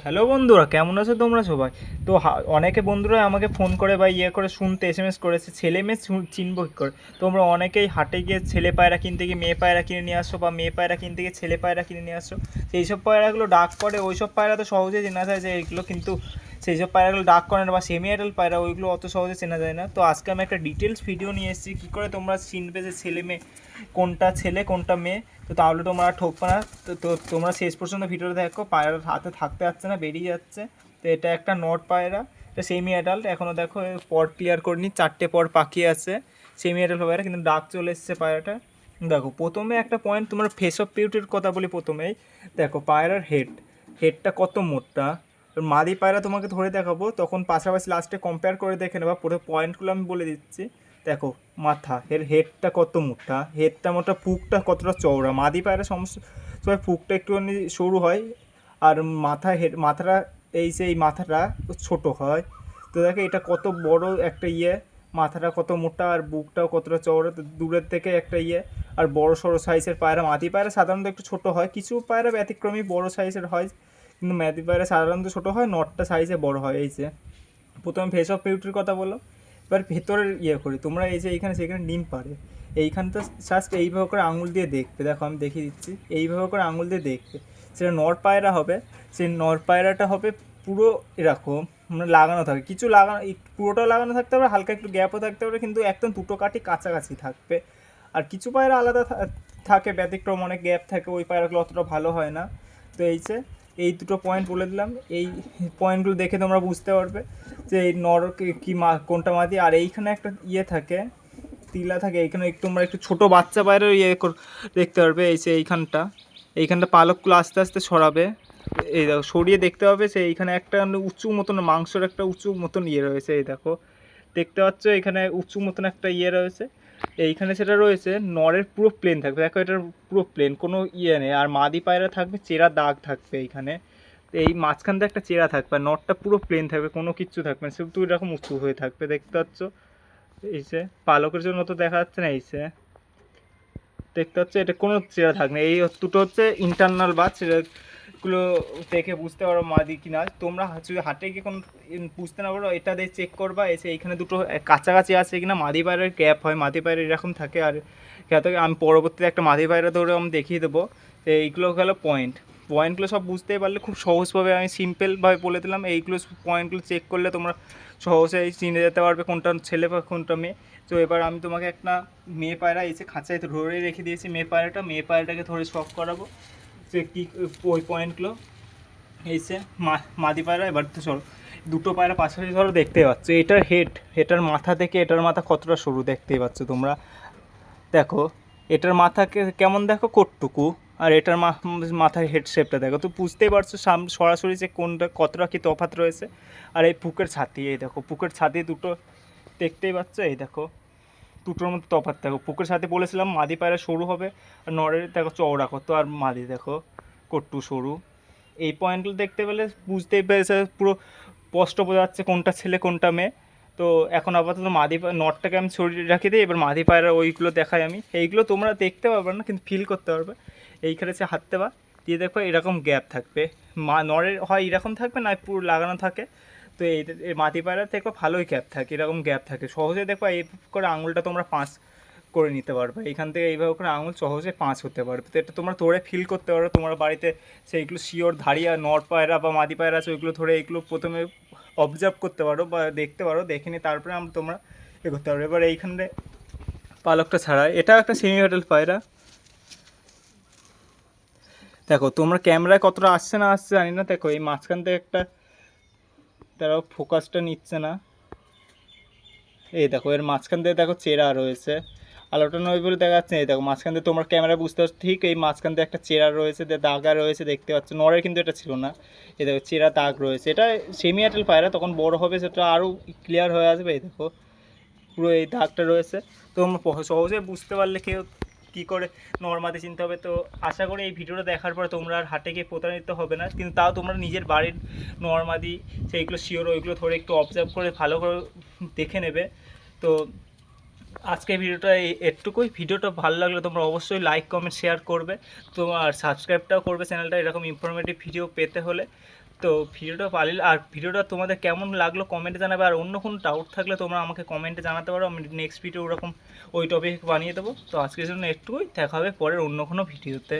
Hello বন্ধুরা, কেমন আছো তোমরা সবাই? তো অনেকে বন্ধুরা আমাকে ফোন করে বা করে শুনতে এসএমএস করেছে ছেলে মেয়ে চিনবো কী করে। তোমরা অনেকেই হাটে গিয়ে ছেলে পায়রা কিনতে গিয়ে মেয়ে পায়রা কিনে নিয়ে আসো, বা মেয়ে পায়রা কিনতে গিয়ে ছেলে পায়রা কিনে নিয়ে আসো। সেই সব পায়রাগুলো ডাক পড়ে, ওই সব পায়রা তো সহজেই চেনা যায় যে এইগুলো, কিন্তু সেই সব পায়রাগুলো ডাক করে না, বা সেমি অ্যাডাল পায়রা ওইগুলো অত সহজে চেনা যায় না। তো আজকে আমি একটা ডিটেলস ভিডিও নিয়ে এসেছি কী করে তোমরা চিনবে যে ছেলে মেয়ে, কোনটা ছেলে কোনটা মেয়ে। তো তাহলে তোমরা ঠকবে না। তো তোমরা শেষ পর্যন্ত ভিডিওটা দেখো, পায়রার হাতে থাকতে যাচ্ছে না, বেরিয়ে যাচ্ছে। তো এটা একটা নট পায়রা, এটা সেমি অ্যাডাল্ট। এখনও দেখো পর ক্লিয়ার করিনি, 4টে পর পাখি আছে। সেমি অ্যাডাল্ট পায়রা, কিন্তু ডাক চলে এসছে পায়রাটা। দেখো প্রথমে একটা পয়েন্ট, তোমার ফেস অফ বিউটির কথা বলি প্রথমেই। দেখো পায়রার হেডটা কত মোটা। মাদি পায়রা তোমাকে ধরে দেখাবো, তখন পাশাপাশি লাস্টে কম্পেয়ার করে দেখে নেবা। পুরো পয়েন্টগুলো আমি বলে দিচ্ছি। দেখো মাথা, হেডটা কত মোটা, হেডটা মোটা, পুকটা কতটা চওড়া। মাদি পায়রা সমস্ত সময় পুকটা একটুখানি সরু হয়, আর মাথাটা এই মাথাটা ছোট হয়। তো দেখো এটা কত বড় একটা মাথাটা কত মোটা, আর বুকটাও কতটা চওড়া। তো দূরের থেকে একটা আর বড় সড়ো সাইজের পায়রা। মাদি পায়রা সাধারণত একটু ছোট হয়, কিছু পায়রা ব্যতিক্রমী বড় সাইজের হয়, কিন্তু মাদি পায়রা সাধারণত ছোট হয়, নটটা সাইজে বড় হয়। প্রথমে ফেস অফ বিউটির কথা বলো। এবার ভেতরের করি, তোমরা এইখানে সেখানে ডিম পারে, এইখানটা জাস্ট এইভাবে করে আঙুল দিয়ে দেখবে। দেখো আমি দেখিয়ে দিচ্ছি, এইভাবে করে আঙুল দিয়ে দেখবে। সেটা নর পায়রা হবে, সেই নর পায়রাটা হবে পুরো এরকম, মানে লাগানো থাকে, কিছু লাগানো, পুরোটাও লাগানো থাকতে পারে, হালকা একটু গ্যাপও থাকতে পারে, কিন্তু একদম দুটো কাঠি কাছাকাছি থাকবে। আর কিছু পায়রা আলাদা থাকে, ব্যতিক্রম অনেক গ্যাপ থাকে, ওই পায়রাগুলো অতটা ভালো হয় না। তো এই দুটো পয়েন্ট বলে দিলাম। এই পয়েন্টগুলো দেখে তোমরা বুঝতে পারবে যে এই নর কি কোনটা মাদি। আর এইখানে একটা থাকে, তিলা থাকে, এইখানে তোমরা একটু ছোটো বাচ্চা বাইরে দেখতে পারবে। এইখানটা পালকগুলো আস্তে আস্তে সরাবে, এই দেখো সরিয়ে দেখতে হবে। এইখানে একটা উঁচু মতন মাংসর একটা উঁচু মতন রয়েছে, এই দেখো দেখতে পাচ্ছ, এখানে উঁচু মতন একটা রয়েছে। এইখানে সেটা রয়েছে, নরের পুরো প্লেন থাকবে, দেখো এটার পুরো প্লেন, কোনো নেই। আর মাদি পায়রা থাকবে চেরা দাগ থাকবে এইখানে, এই মাঝখান থেকে একটা চেরা থাকবে, আর নটটা পুরো প্লেন থাকবে, কোনো কিচ্ছু থাকবে না, শুধু এরকম উঁচু হয়ে থাকবে, দেখতে পাচ্ছ। পালকের জন্য তো দেখা যাচ্ছে না, দেখতে পাচ্ছ, এটা কোনো চেরা থাকবে না। এই দুটো হচ্ছে ইন্টারনাল বাচ, এগুলো দেখে বুঝতে পারো মাদি কিনা। তোমরা যদি হাটে গিয়ে কোনো বুঝতে না পারো, এটা দিয়ে চেক করবা, এইখানে দুটো কাছাকাছি আছে কিনা। মাদি পায়রার গ্যাপ হয়, মাদি পায়রা এরকম থাকে, আর আমি পরবর্তীতে একটা মাদি পায়রা ধরে আমি দেখিয়ে দেবো। তো এইগুলো গেলো পয়েন্টগুলো সব বুঝতেই পারলে, খুব সহজভাবে আমি সিম্পলভাবে বলে দিলাম। এইগুলো পয়েন্টগুলো চেক করলে তোমরা সহজেই চিনে যেতে পারবে কোনটা ছেলে বা কোনটা মেয়ে। তো এবার আমি তোমাকে একটা মেয়ে পায়রা খাঁচায় ধরে রেখে দিয়েছি। মেয়ে পায়রাটাকে ধরে শখ করাবো যে কী ওই পয়েন্টগুলো। এসে মাদি পায়রা, এবার তো সরো, দুটো পায়রা পাশাপাশি ধরো, দেখতেই পাচ্ছ এটার মাথা থেকে এটার মাথা কতটা সরু দেখতেই পাচ্ছ তোমরা। দেখো এটার মাথাকে কেমন, দেখো কোটটুকু, আর এটার মাথার হেড শেপটা দেখো, তো বুঝতেই পারছো সরাসরি যে কোনটা কতটা কী তফাৎ রয়েছে। আর এই পুকের ছাতি, এই দেখো পুকের ছাতি দুটো দেখতেই পাচ্ছ, এই দেখো দুটোর মধ্যে তফাৎ। দেখো পুকের ছাতি বলেছিলাম মাদি পায়রা সরু হবে, আর নরের দেখো চওড়া কত, আর মাদি দেখো কট্টু সরু। এই পয়েন্টগুলো দেখতে পেলে বুঝতেই পেরেছে, পুরো স্পষ্ট বোঝা যাচ্ছে কোনটা ছেলে কোনটা মেয়ে। তো এখন আপাতত নটটাকে আমি ছড়িয়ে রাখি দিই, এবার মাদি পায়রা ওইগুলো দেখাই আমি। এইগুলো তোমরা দেখতে পারবে না, কিন্তু ফিল করতে পারবে। এইখানে সে হাততে বা দিয়ে দেখো এরকম গ্যাপ থাকবে, নরের হয় এরকম থাকবে, না পুরো লাগানো থাকে। তো এই মাদি পায়রা দেখো ভালোই গ্যাপ থাকে, এরকম গ্যাপ থাকে সহজে। দেখো এই করে আঙুলটা তোমরা পাঁচ করে নিতে পারবে, এখান থেকে এইভাবে করে আঙুল সহজে পাঁচ হতে পারবে। তো এটা তোমরা ধরে ফিল করতে পারো তোমার বাড়িতে। সেইগুলো শিওর ধারিয়া নর পায়রা বা মাদি পায়রা আছে, ওইগুলো ধরে এইগুলো প্রথমে অবজার্ভ করতে পারো বা দেখতে পারো, দেখে নিয়ে তারপরে তোমরা করতে পারো। এবার এইখানে পালকটা ছাড়া, এটা একটা সেমি অ্যাডাল্ট পায়রা। দেখো তোমরা ক্যামেরায় কতটা আসছে না আসছে জানি না, দেখো এই মাঝখান থেকে একটা, তারাও ফোকাসটা নিচ্ছে না, এই দেখো এর মাঝখান থেকে দেখো চেরা রয়েছে, আলোটা নয় বলে দেখা যাচ্ছে। এই দেখো মাঝখান থেকে তোমার ক্যামেরা বুঝতে পারছো, ঠিক এই মাঝখান থেকে একটা চেরা রয়েছে, দাগা রয়েছে দেখতে পাচ্ছ। নরের কিন্তু এটা ছিল না, এই দেখো চেরা দাগ রয়েছে। এটা সেমি অ্যাডাল্ট পায়রা, তখন বড় হবে সেটা আরও ক্লিয়ার হয়ে আসবে। এই দেখো পুরো এই দাগটা রয়েছে। তো সহজে বুঝতে পারলে কেউ কী করে নর্মাদি চিনতে হবে। তো আশা করি এই ভিডিওটা দেখার পরে তোমরা আর হাটে গিয়ে প্রতারিত হবে না, কিন্তু তাও তোমরা নিজের বাড়ির নর্মাদি সেইগুলো শিওর ওইগুলো ধরে একটু অবজার্ভ করে ভালো করে দেখে নেবে। তো আজকের ভিডিওটা এটুকুই। ভিডিওটা ভালো লাগলে তোমরা অবশ্যই লাইক কমেন্ট শেয়ার করবে, তো আর সাবস্ক্রাইবটাও করবে চ্যানেলটা, এরকম ইনফরমেটিভ ভিডিও পেতে হলে। তো ভিডিওটা পালিল, আর ভিডিওটা তোমাদের কেমন লাগলো কমেন্টে জানাবে, আর অন্য কোনো ডাউট থাকলে তোমরা আমাকে কমেন্টে জানাতে পারো, আমি নেক্সট ভিডিও ওরকম ওই টপিক বানিয়ে দেবো। তো আজকের জন্য একটুকুই, দেখা হবে পরের অন্য কোনো ভিডিওতে।